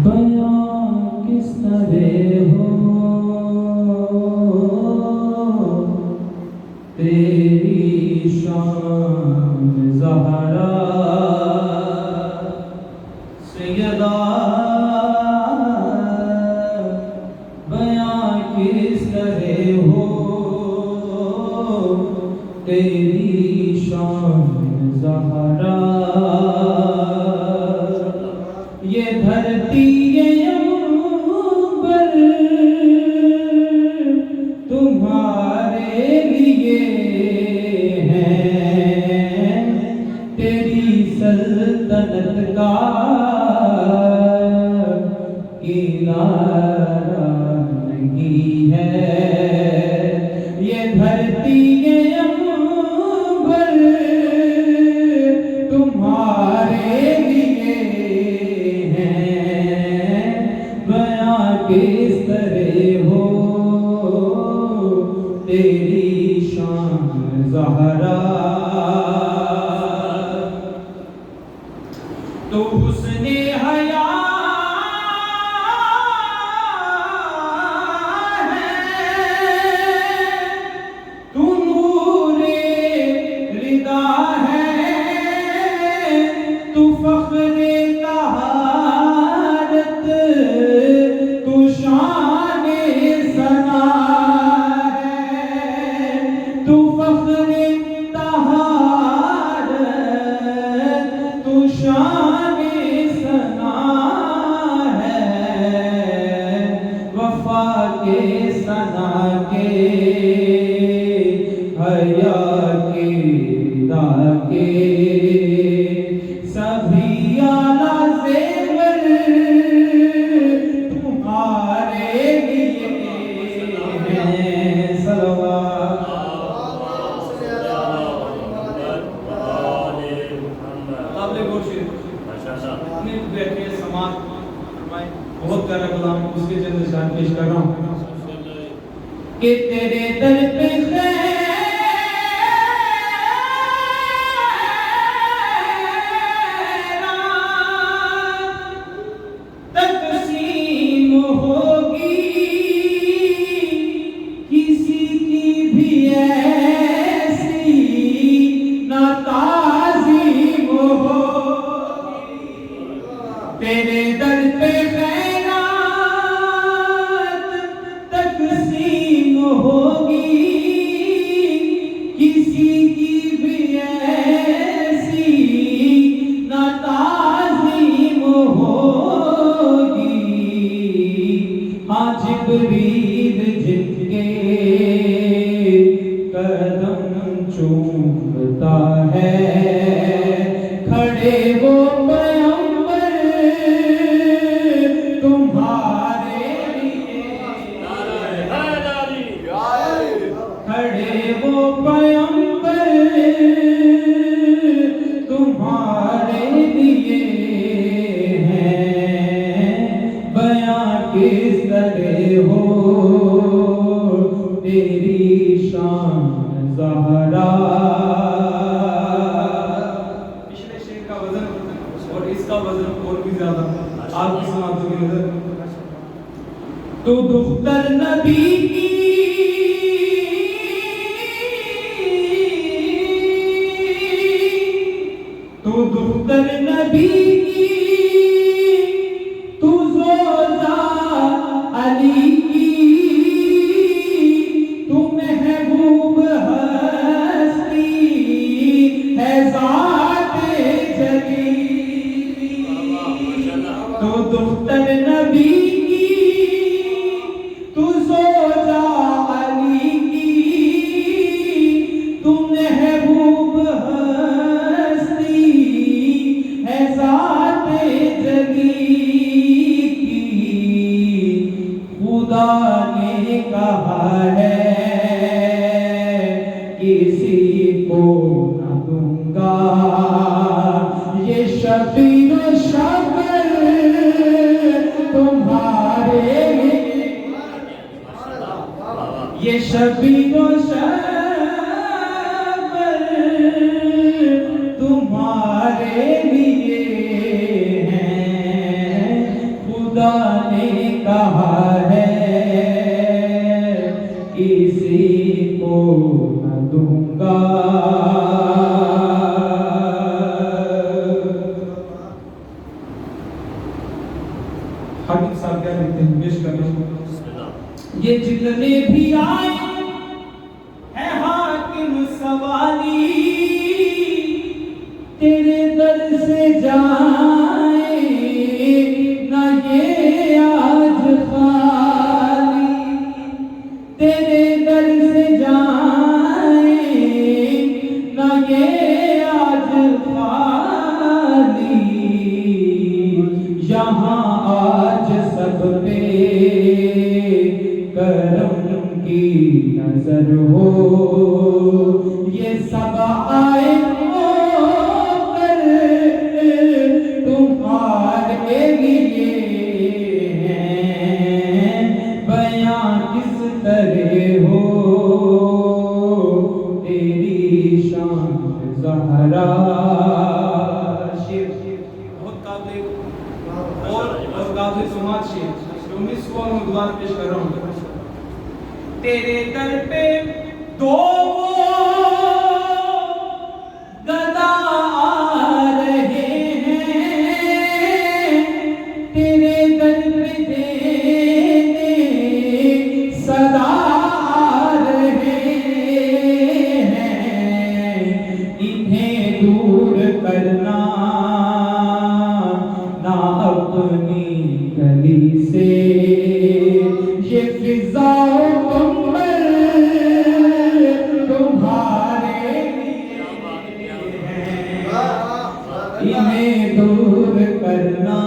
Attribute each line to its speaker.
Speaker 1: बयां किस तरह हो तेरी शान ज़हरा सैयदा, बयां किस तरह हो तेरी शान ज़हरा। ये धरती ये अंबर तुम्हारे लिए है, तेरी सल्तनत का किनारा नहीं है। ये धरती ये अंबर तुम्हारे लिए किस तरह हो तेरी शान ज़हरा। तो हुस्ने हया है, तू नूरे रिदा है, तू फख्रे तहारत, तू शाने सना है, तू फख्रे तहारत, तू शाने सना है। वफा के सना के हया के रिदा के सभी आला ज़ेवर तुम्हारे लिए हैं। सलवात बहुत प्यारा कलाम उसके जैसे शान पेश कर रहा हूँ कि तेरे दर पे तकसीम होगी, किसी की भी ऐसी ना ताज़ीम होगी। तेरे दर पे तकसीम होगी, किसी की भी ऐसी ना ताज़ीम होगी। हाँ जिब्रील जिनके कदम चूमता है, खड़े वो पैगंबर तुम्हारे लिए, खड़े वो पैगंबर तुम्हारे लिए हैं। बयां किस तरह हो तेरी शान ज़हरा। पिछले शेर का वजन और इसका वजन और भी ज्यादा आपकी समातों की नजर। तू दुख्तर नबी की, तू दुख्तर नबी की, तू ज़ोज़ा अली की, तू महबूब हस्ती है ज़ाते जलीली। तू दुख्तर नबी की, तू ज़ोज़ा अली की, तू महबूब हस्ती है ज़ाते जलीली की। खुदा ने कहा है किसी को न दूंगा, ये शबीर शबर तुम्हारे लिए, ये शबीर शबर तुम्हारे लिए हैं। खुदा ये जितने भी आए हैं हाकिम सवाली, तेरे दर से जाए ना ये आज खाली, तेरे दर से जाए ना ये आज खाली। यहाँ आज सब पे करम की नजर हो, ये सब आए होकर तुम्हारे लिए हैं, बयां किस तरह हो तेरी शान ज़हरा। शेर बहुत काबिल और काबिल समाज शेर, 19 को मैं दोबारा पेश कर रहा हूँ। तेरे दर पे दो गदा आ रहे हैं, तेरे दर पे देने सदा आ रहे हैं, इन्हें दूर करना ना अपनी गली से, ये फिजा इन्हें दूर करना